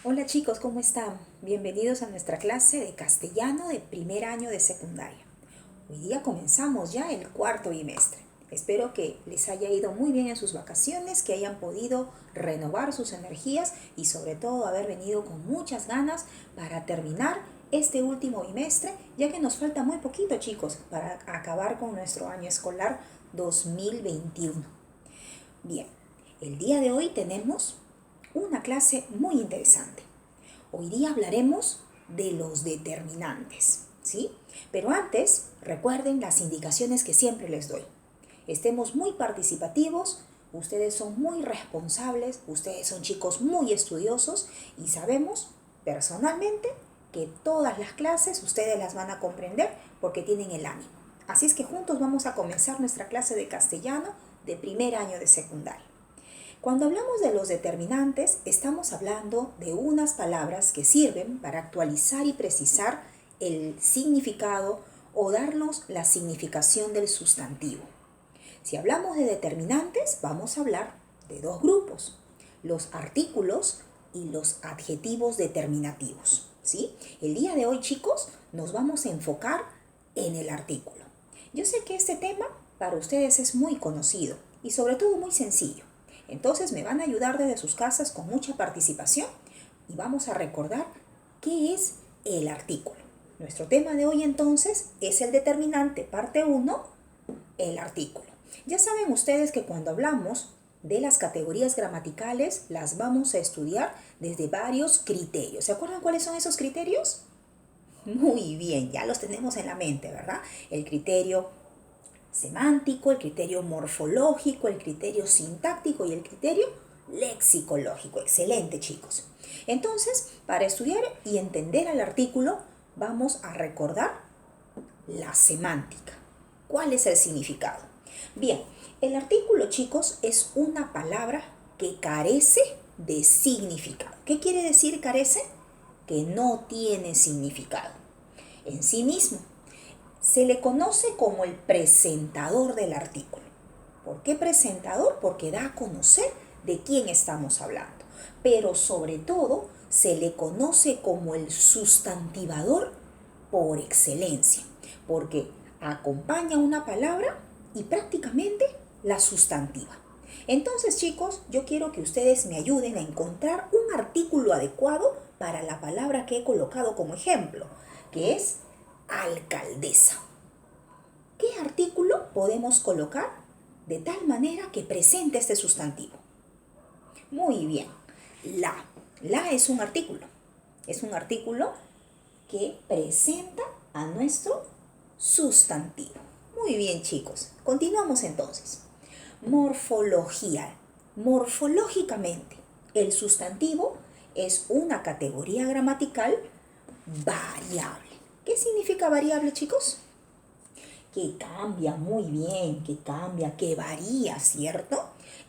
Hola chicos, ¿cómo están? Bienvenidos a nuestra clase de castellano de primer año de secundaria. Hoy día comenzamos ya el cuarto bimestre. Espero que les haya ido muy bien en sus vacaciones, que hayan podido renovar sus energías y sobre todo haber venido con muchas ganas para terminar este último bimestre, ya que nos falta muy poquito chicos para acabar con nuestro año escolar 2021. Bien, el día de hoy tenemos una clase muy interesante. Hoy día hablaremos de los determinantes, ¿sí? Pero antes, recuerden las indicaciones que siempre les doy. Estemos muy participativos, ustedes son muy responsables, ustedes son chicos muy estudiosos y sabemos personalmente que todas las clases ustedes las van a comprender porque tienen el ánimo. Así es que juntos vamos a comenzar nuestra clase de castellano de primer año de secundaria. Cuando hablamos de los determinantes, estamos hablando de unas palabras que sirven para actualizar y precisar el significado o darnos la significación del sustantivo. Si hablamos de determinantes, vamos a hablar de dos grupos, los artículos y los adjetivos determinativos. ¿Sí? El día de hoy, chicos, nos vamos a enfocar en el artículo. Yo sé que este tema para ustedes es muy conocido y sobre todo muy sencillo. Entonces me van a ayudar desde sus casas con mucha participación y vamos a recordar qué es el artículo. Nuestro tema de hoy entonces es el determinante, parte 1, el artículo. Ya saben ustedes que cuando hablamos de las categorías gramaticales las vamos a estudiar desde varios criterios. ¿Se acuerdan cuáles son esos criterios? Muy bien, ya los tenemos en la mente, ¿verdad? El criterio semántico, el criterio morfológico, el criterio sintáctico y el criterio lexicológico. Excelente, chicos. Entonces, para estudiar y entender al artículo, vamos a recordar la semántica. ¿Cuál es el significado? Bien, el artículo, chicos, es una palabra que carece de significado. ¿Qué quiere decir carece? Que no tiene significado en sí mismo. Se le conoce como el presentador del artículo. ¿Por qué presentador? Porque da a conocer de quién estamos hablando. Pero sobre todo se le conoce como el sustantivador por excelencia, porque acompaña una palabra y prácticamente la sustantiva. Entonces, chicos, yo quiero que ustedes me ayuden a encontrar un artículo adecuado para la palabra que he colocado como ejemplo, que es alcaldesa. ¿Qué artículo podemos colocar de tal manera que presente este sustantivo? Muy bien, la. La es un artículo. Es un artículo que presenta a nuestro sustantivo. Muy bien, chicos. Continuamos entonces. Morfología. Morfológicamente, el sustantivo es una categoría gramatical variable. ¿Qué significa variable, chicos? Que cambia muy bien, que cambia, que varía, ¿cierto?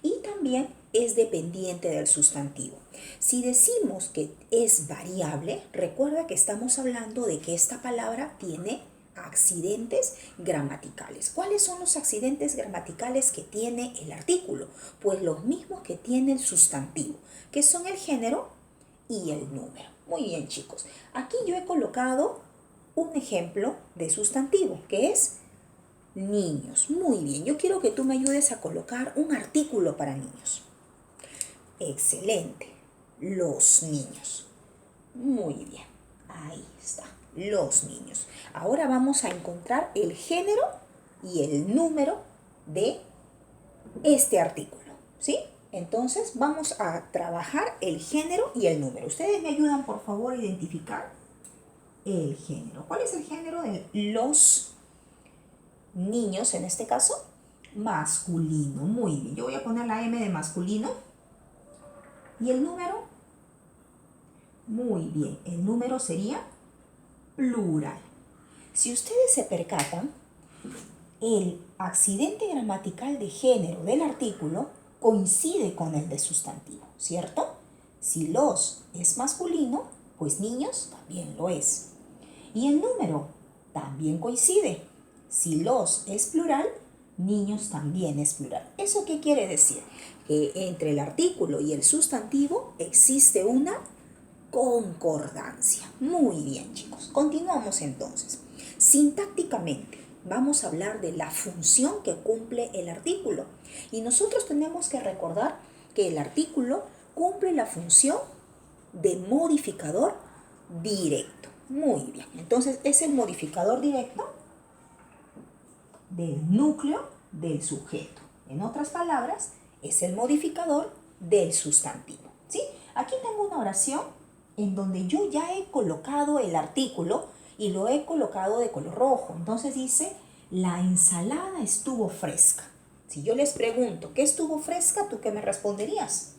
Y también es dependiente del sustantivo. Si decimos que es variable, recuerda que estamos hablando de que esta palabra tiene accidentes gramaticales. ¿Cuáles son los accidentes gramaticales que tiene el artículo? Pues los mismos que tiene el sustantivo, que son el género y el número. Muy bien, chicos. Aquí yo he colocado un ejemplo de sustantivo, que es niños. Muy bien, yo quiero que tú me ayudes a colocar un artículo para niños. Excelente. Los niños. Muy bien, ahí está. Los niños. Ahora vamos a encontrar el género y el número de este artículo, ¿sí? Entonces vamos a trabajar el género y el número. Ustedes me ayudan, por favor, a identificar el género. ¿Cuál es el género de los niños en este caso? Masculino. Muy bien. Yo voy a poner la M de masculino. ¿Y el número? Muy bien. El número sería plural. Si ustedes se percatan, el accidente gramatical de género del artículo coincide con el de sustantivo, ¿cierto? Si los es masculino, pues niños también lo es. Y el número también coincide. Si los es plural, niños también es plural. ¿Eso qué quiere decir? Que entre el artículo y el sustantivo existe una concordancia. Muy bien, chicos. Continuamos entonces. Sintácticamente, vamos a hablar de la función que cumple el artículo. Y nosotros tenemos que recordar que el artículo cumple la función de modificador directo. Muy bien. Entonces, es el modificador directo del núcleo del sujeto. En otras palabras, es el modificador del sustantivo. ¿Sí? Aquí tengo una oración en donde yo ya he colocado el artículo y lo he colocado de color rojo. Entonces dice, la ensalada estuvo fresca. Si yo les pregunto, ¿qué estuvo fresca? ¿Tú qué me responderías?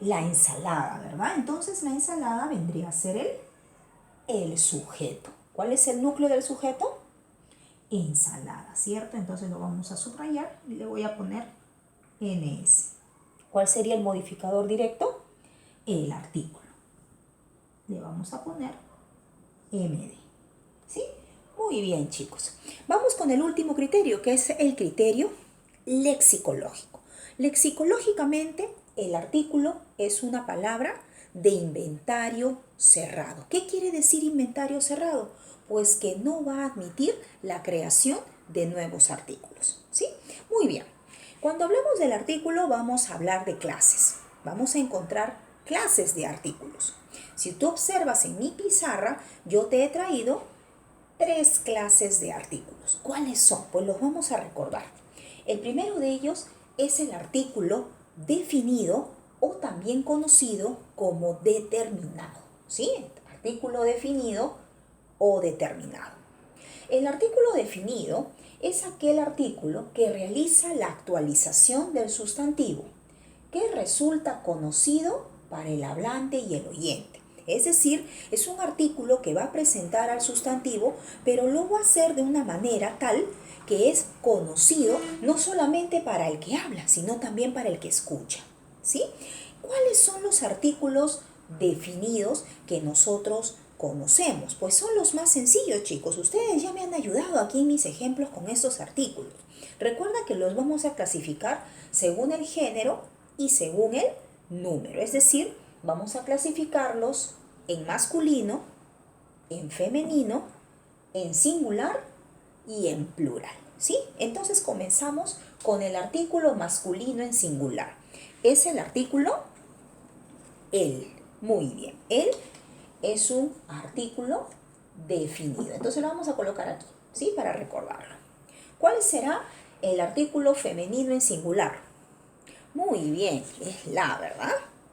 La ensalada, ¿verdad? Entonces la ensalada vendría a ser el sujeto. ¿Cuál es el núcleo del sujeto? Ensalada, ¿cierto? Entonces lo vamos a subrayar y le voy a poner NS. ¿Cuál sería el modificador directo? El artículo. Le vamos a poner MD. ¿Sí? Muy bien, chicos. Vamos con el último criterio, que es el criterio lexicológico. Lexicológicamente, el artículo es una palabra de inventario cerrado. ¿Qué quiere decir inventario cerrado? Pues que no va a admitir la creación de nuevos artículos. ¿Sí? Muy bien. Cuando hablamos del artículo, vamos a hablar de clases. Vamos a encontrar clases de artículos. Si tú observas en mi pizarra, yo te he traído 3 clases de artículos. ¿Cuáles son? Pues los vamos a recordar. El primero de ellos es el artículo definido o también conocido como determinado. ¿Sí? Artículo definido o determinado. El artículo definido es aquel artículo que realiza la actualización del sustantivo, que resulta conocido para el hablante y el oyente. Es decir, es un artículo que va a presentar al sustantivo, pero lo va a hacer de una manera tal que es conocido no solamente para el que habla, sino también para el que escucha. ¿Sí? ¿Cuáles son los artículos definidos que nosotros conocemos? Pues son los más sencillos, chicos. Ustedes ya me han ayudado aquí en mis ejemplos con estos artículos. Recuerda que los vamos a clasificar según el género y según el número. Es decir, vamos a clasificarlos en masculino, en femenino, en singular y en plural. ¿Sí? Entonces comenzamos con el artículo masculino en singular. Es el artículo él. Muy bien. Él es un artículo definido. Entonces lo vamos a colocar aquí, ¿sí? Para recordarlo. ¿Cuál será el artículo femenino en singular? Muy bien, es la, ¿verdad?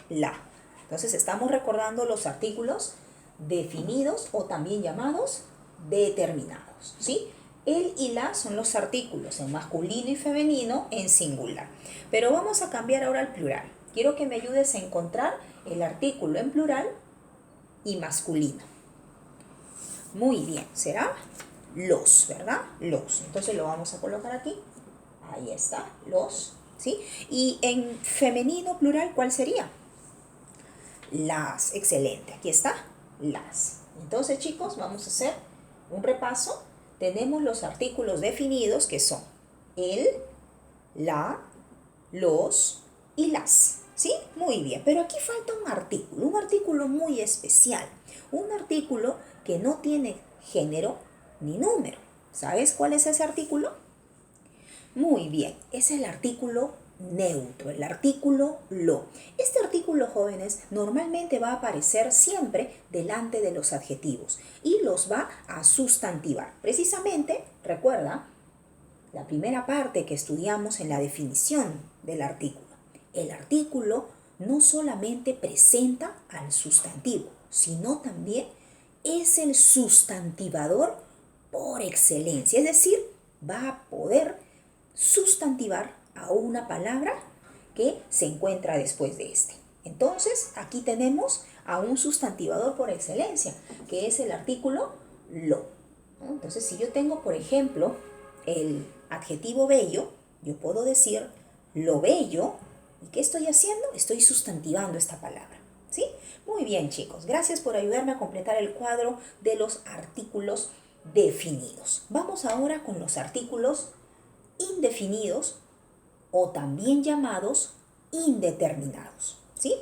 La. Entonces estamos recordando los artículos definidos o también llamados determinados, ¿sí? El y la son los artículos en masculino y femenino en singular. Pero vamos a cambiar ahora al plural. Quiero que me ayudes a encontrar el artículo en plural y masculino. Muy bien, será los, ¿verdad? Los. Entonces lo vamos a colocar aquí. Ahí está, los, ¿sí? Y en femenino plural, ¿cuál sería? Las. Excelente, aquí está, las. Entonces, chicos, vamos a hacer un repaso. Tenemos los artículos definidos que son el, la, los y las. ¿Sí? Muy bien, pero aquí falta un artículo muy especial, un artículo que no tiene género ni número. ¿Sabes cuál es ese artículo? Muy bien, es el artículo neutro, el artículo lo. Este artículo, jóvenes, normalmente va a aparecer siempre delante de los adjetivos y los va a sustantivar. Precisamente, recuerda la primera parte que estudiamos en la definición del artículo. El artículo no solamente presenta al sustantivo, sino también es el sustantivador por excelencia. Es decir, va a poder sustantivar a una palabra que se encuentra después de este. Entonces, aquí tenemos a un sustantivador por excelencia, que es el artículo lo. ¿No? Entonces, si yo tengo, por ejemplo, el adjetivo bello, yo puedo decir lo bello. ¿Y qué estoy haciendo? Estoy sustantivando esta palabra. ¿Sí? Muy bien, chicos. Gracias por ayudarme a completar el cuadro de los artículos definidos. Vamos ahora con los artículos indefinidos o también llamados indeterminados. ¿Sí?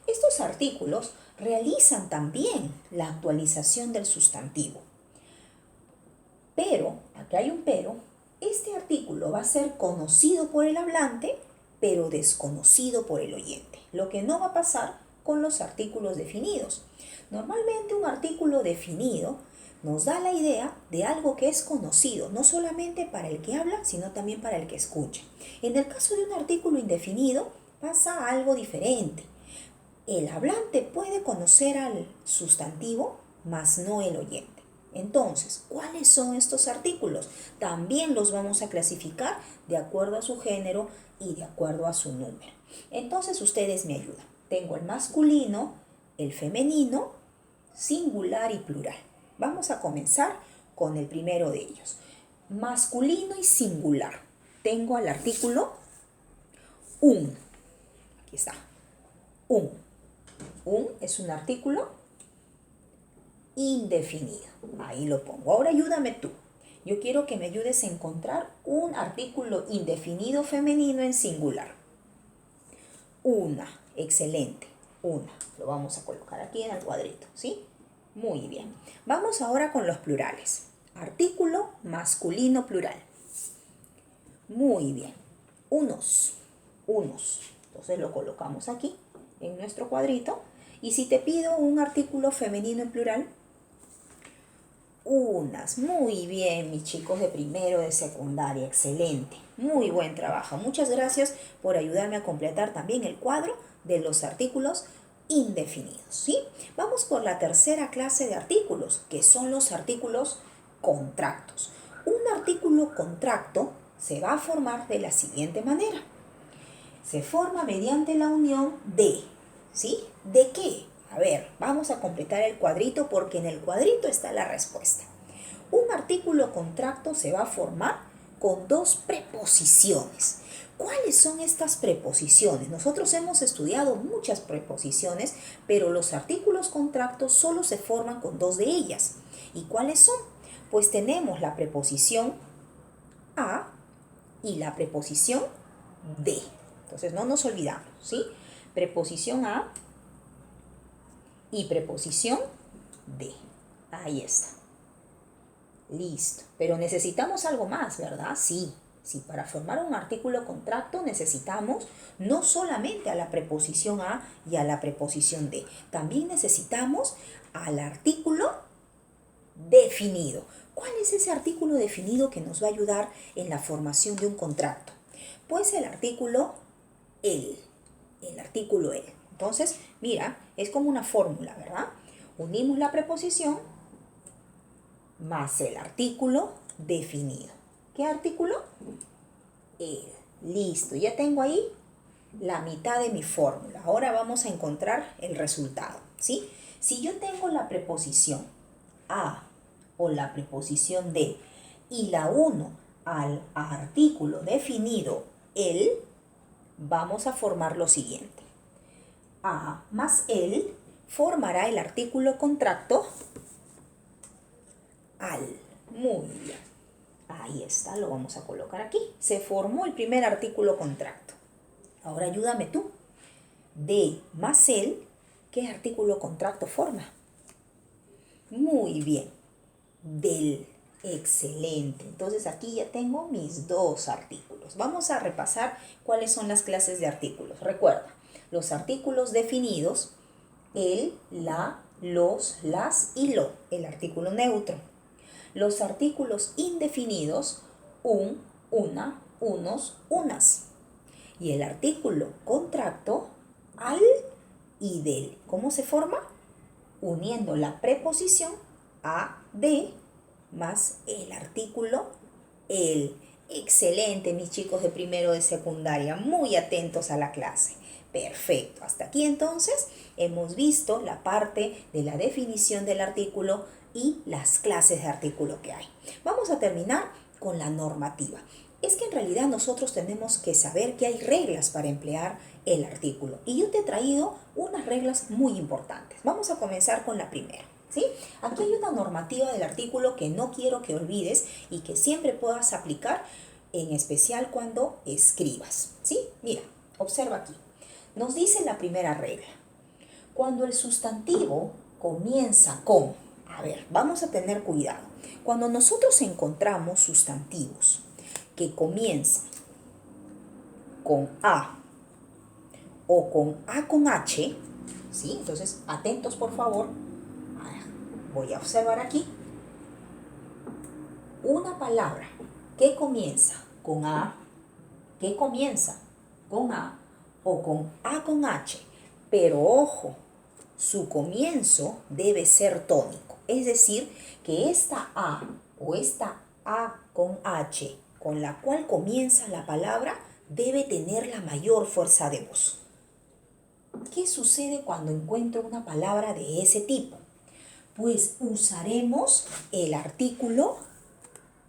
Estos artículos realizan también la actualización del sustantivo. Pero, aquí hay un pero, este artículo va a ser conocido por el hablante, pero desconocido por el oyente, lo que no va a pasar con los artículos definidos. Normalmente un artículo definido nos da la idea de algo que es conocido, no solamente para el que habla, sino también para el que escucha. En el caso de un artículo indefinido, pasa algo diferente. El hablante puede conocer al sustantivo, mas no el oyente. Entonces, ¿cuáles son estos artículos? También los vamos a clasificar de acuerdo a su género y de acuerdo a su número. Entonces, ustedes me ayudan. Tengo el masculino, el femenino, singular y plural. Vamos a comenzar con el primero de ellos. Masculino y singular. Tengo al artículo un. Aquí está. Un. Un es un artículo indefinido. Ahí lo pongo. Ahora ayúdame tú. Yo quiero que me ayudes a encontrar un artículo indefinido femenino en singular. Una. Excelente. Una. Lo vamos a colocar aquí en el cuadrito, ¿sí? Muy bien. Vamos ahora con los plurales. Artículo masculino plural. Muy bien. Unos. Unos. Entonces lo colocamos aquí en nuestro cuadrito. Y si te pido un artículo femenino en plural, unas. Muy bien, mis chicos de primero de secundaria. Excelente. Muy buen trabajo. Muchas gracias por ayudarme a completar también el cuadro de los artículos indefinidos, ¿sí? Vamos por la tercera clase de artículos, que son los artículos contractos. Un artículo contracto se va a formar de la siguiente manera. Se forma mediante la unión de, ¿sí? ¿De qué? A ver, vamos a completar el cuadrito porque en el cuadrito está la respuesta. Un artículo contracto se va a formar con dos preposiciones. ¿Cuáles son estas preposiciones? Nosotros hemos estudiado muchas preposiciones, pero los artículos contractos solo se forman con dos de ellas. ¿Y cuáles son? Pues tenemos la preposición a y la preposición de. Entonces no nos olvidamos, ¿sí? Preposición a y preposición de. Ahí está. Listo. Pero necesitamos algo más, ¿verdad? Sí. Sí, para formar un artículo contracto necesitamos no solamente a la preposición a y a la preposición de. También necesitamos al artículo definido. ¿Cuál es ese artículo definido que nos va a ayudar en la formación de un contracto? Pues el artículo el. El artículo el. Entonces, mira, es como una fórmula, ¿verdad? Unimos la preposición más el artículo definido. ¿Qué artículo? El. Listo, ya tengo ahí la mitad de mi fórmula. Ahora vamos a encontrar el resultado, ¿sí? Si yo tengo la preposición a o la preposición de y la uno al artículo definido el, vamos a formar lo siguiente. A más el formará el artículo contracto al. Muy bien. Ahí está, lo vamos a colocar aquí. Se formó el primer artículo contracto. Ahora ayúdame tú. De más el, ¿qué artículo contracto forma? Muy bien. Del. Excelente. Entonces aquí ya tengo mis dos artículos. Vamos a repasar cuáles son las clases de artículos. Recuerda, los artículos definidos, el, la, los, las y lo, el artículo neutro. Los artículos indefinidos, un, una, unos, unas. Y el artículo contracto, al y del. ¿Cómo se forma? Uniendo la preposición a, de, más el artículo el. Excelente, mis chicos de primero de secundaria, muy atentos a la clase. Perfecto, hasta aquí entonces hemos visto la parte de la definición del artículo y las clases de artículo que hay. Vamos a terminar con la normativa. Es que en realidad nosotros tenemos que saber que hay reglas para emplear el artículo. Y yo te he traído unas reglas muy importantes. Vamos a comenzar con la primera, ¿sí? Aquí hay una normativa del artículo que no quiero que olvides y que siempre puedas aplicar, en especial cuando escribas, ¿sí? Mira, observa aquí. Nos dice la primera regla. Cuando el sustantivo comienza con, a ver, vamos a tener cuidado. Cuando nosotros encontramos sustantivos que comienzan con A o con A con H, ¿sí? Entonces, atentos por favor. Voy a observar aquí. Una palabra que comienza con A, que comienza con A o con A con H, pero ojo, su comienzo debe ser tónico. Es decir, que esta A o esta A con H con la cual comienza la palabra debe tener la mayor fuerza de voz. ¿Qué sucede cuando encuentro una palabra de ese tipo? Pues usaremos el artículo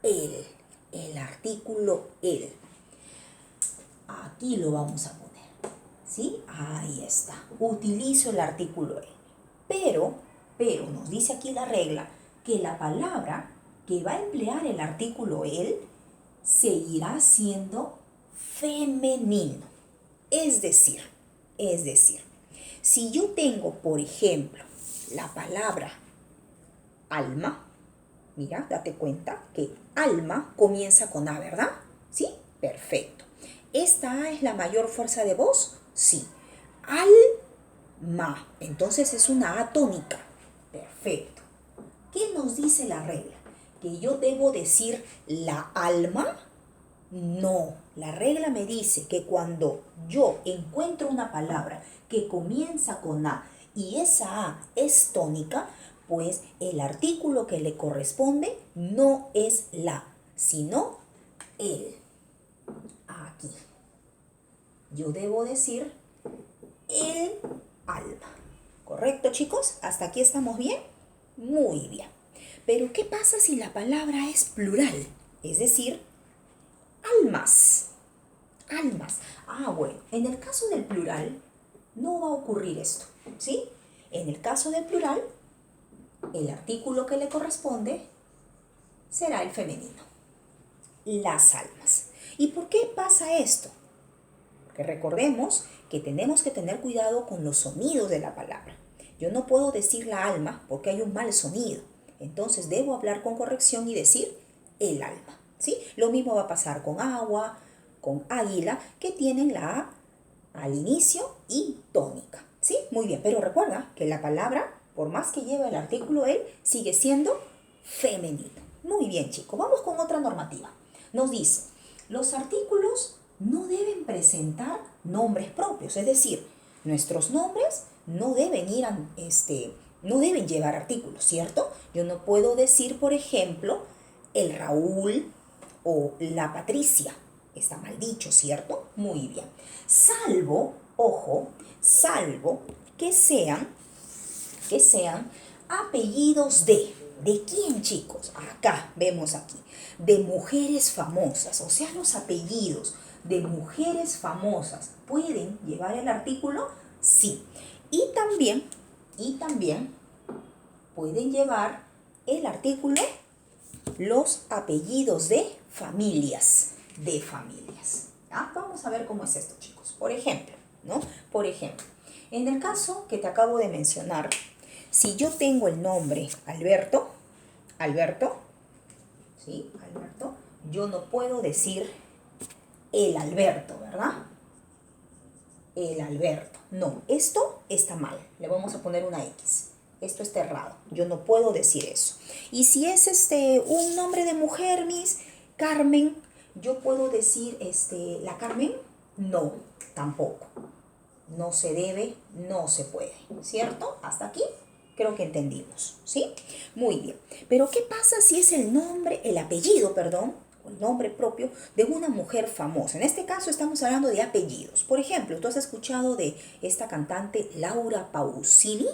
el. El artículo el. Aquí lo vamos a poner. ¿Sí? Ahí está. Utilizo el artículo el. Pero nos dice aquí la regla que la palabra que va a emplear el artículo el seguirá siendo femenino. Es decir, si yo tengo, por ejemplo, la palabra alma, mira, date cuenta que alma comienza con A, ¿verdad? ¿Sí? Perfecto. ¿Esta A es la mayor fuerza de voz? Sí. Alma. Entonces es una A tónica. Perfecto. ¿Qué nos dice la regla? ¿Que yo debo decir la alma? No. La regla me dice que cuando yo encuentro una palabra que comienza con A y esa A es tónica, pues el artículo que le corresponde no es la, sino el. Aquí. Yo debo decir el alma. ¿Correcto, chicos? ¿Hasta aquí estamos bien? Muy bien. Pero ¿qué pasa si la palabra es plural? Es decir, almas. Almas. Bueno, en el caso del plural no va a ocurrir esto, ¿sí? En el caso del plural, el artículo que le corresponde será el femenino. Las almas. ¿Y por qué pasa esto? Porque recordemos que tenemos que tener cuidado con los sonidos de la palabra. Yo no puedo decir la alma porque hay un mal sonido. Entonces debo hablar con corrección y decir el alma, ¿sí? Lo mismo va a pasar con agua, con águila, que tienen la A al inicio y tónica, ¿sí? Muy bien, pero recuerda que la palabra, por más que lleve el artículo el, sigue siendo femenino. Muy bien, chicos, vamos con otra normativa. Nos dice, los artículos no deben presentar nombres propios, es decir, nuestros nombres no deben no deben llevar artículos, ¿cierto? Yo no puedo decir, por ejemplo, el Raúl o la Patricia. Está mal dicho, ¿cierto? Muy bien. Salvo, ojo, salvo que sean apellidos de. ¿De quién, chicos? Acá, vemos aquí. De mujeres famosas. O sea, los apellidos de mujeres famosas pueden llevar el artículo, sí. Y también pueden llevar el artículo los apellidos de familias. Vamos a ver cómo es esto, chicos. Por ejemplo, en el caso que te acabo de mencionar, si yo tengo el nombre Alberto, ¿sí? Alberto, yo no puedo decir el Alberto, ¿verdad? El Alberto. No, esto está mal. Le vamos a poner una X. Esto está errado. Yo no puedo decir eso. Y si es un nombre de mujer, Miss Carmen, ¿yo puedo decir la Carmen? No, tampoco. No se debe, no se puede. ¿Cierto? Hasta aquí creo que entendimos. ¿Sí? Muy bien. Pero ¿qué pasa si es el apellido, o el nombre propio de una mujer famosa? En este caso estamos hablando de apellidos. Por ejemplo, ¿tú has escuchado de esta cantante Laura Pausini?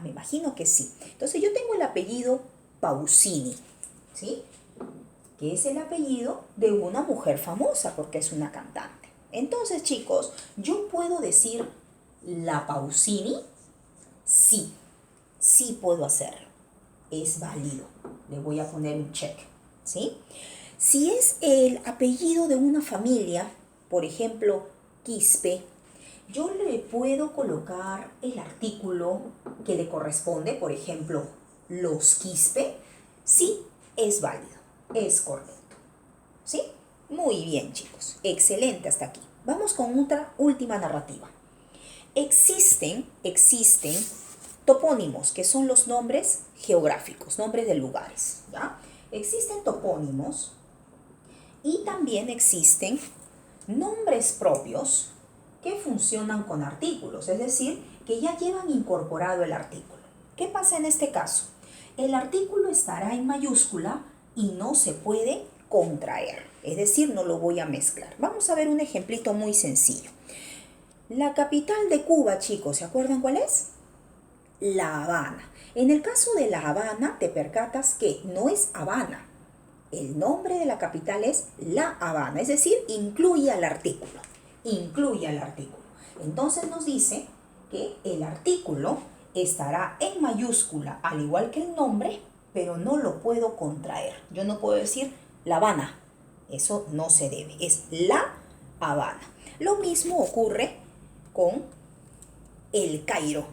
Me imagino que sí. Entonces yo tengo el apellido Pausini, ¿sí? Que es el apellido de una mujer famosa porque es una cantante. Entonces, chicos, ¿yo puedo decir la Pausini? Sí, sí puedo hacerlo. Es válido. Le voy a poner un check, ¿sí? Si es el apellido de una familia, por ejemplo, Quispe, Yo le puedo colocar el artículo que le corresponde, por ejemplo, los quispe. Sí, es válido, es correcto. ¿Sí? Muy bien, chicos. Excelente hasta aquí. Vamos con otra última narrativa. Existen topónimos, que son los nombres geográficos, nombres de lugares, ¿ya? Existen topónimos y también existen nombres propios que funcionan con artículos, es decir, que ya llevan incorporado el artículo. ¿Qué pasa en este caso? El artículo estará en mayúscula y no se puede contraer, es decir, no lo voy a mezclar. Vamos a ver un ejemplito muy sencillo. La capital de Cuba, chicos, ¿se acuerdan cuál es? La Habana. En el caso de La Habana, te percatas que no es Habana. El nombre de la capital es La Habana, es decir, incluye al artículo. Incluye al artículo. Entonces nos dice que el artículo estará en mayúscula, al igual que el nombre, pero no lo puedo contraer. Yo no puedo decir La Habana. Eso no se debe. Es La Habana. Lo mismo ocurre con El Cairo.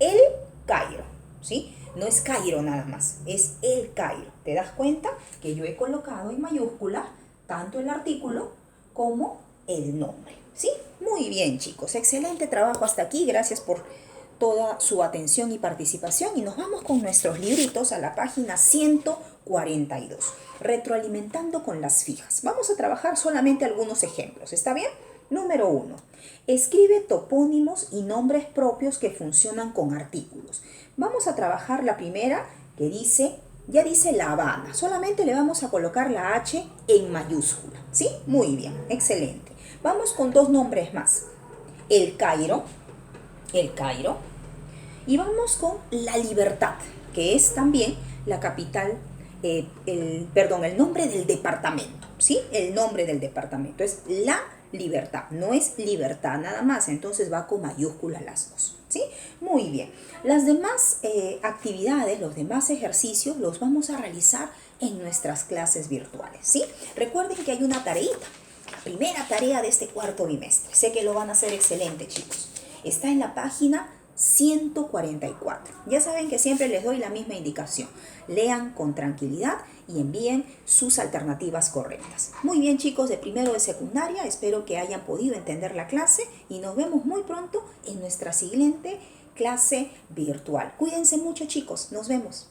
El Cairo, ¿sí? No es Cairo nada más, es El Cairo. ¿Te das cuenta que yo he colocado en mayúscula tanto el artículo como el nombre? ¿Sí? Muy bien, chicos. Excelente trabajo hasta aquí. Gracias por toda su atención y participación. Y nos vamos con nuestros libritos a la página 142. Retroalimentando con las fijas. Vamos a trabajar solamente algunos ejemplos. ¿Está bien? Número 1. Escribe topónimos y nombres propios que funcionan con artículos. Vamos a trabajar la primera que dice, ya dice La Habana. Solamente le vamos a colocar la H en mayúscula. ¿Sí? Muy bien, excelente. Vamos con dos nombres más. El Cairo. Y vamos con La Libertad, que es también la capital, el nombre del departamento. ¿Sí? El nombre del departamento es La Libertad, no es libertad nada más, entonces va con mayúsculas las dos, ¿sí? Muy bien. Las demás actividades, los demás ejercicios los vamos a realizar en nuestras clases virtuales, ¿sí? Recuerden que hay una tareita, la primera tarea de este cuarto bimestre. Sé que lo van a hacer excelente, chicos. Está en la página 144. Ya saben que siempre les doy la misma indicación. Lean con tranquilidad y envíen sus alternativas correctas. Muy bien, chicos de primero de secundaria, espero que hayan podido entender la clase y nos vemos muy pronto en nuestra siguiente clase virtual. Cuídense mucho, chicos. Nos vemos.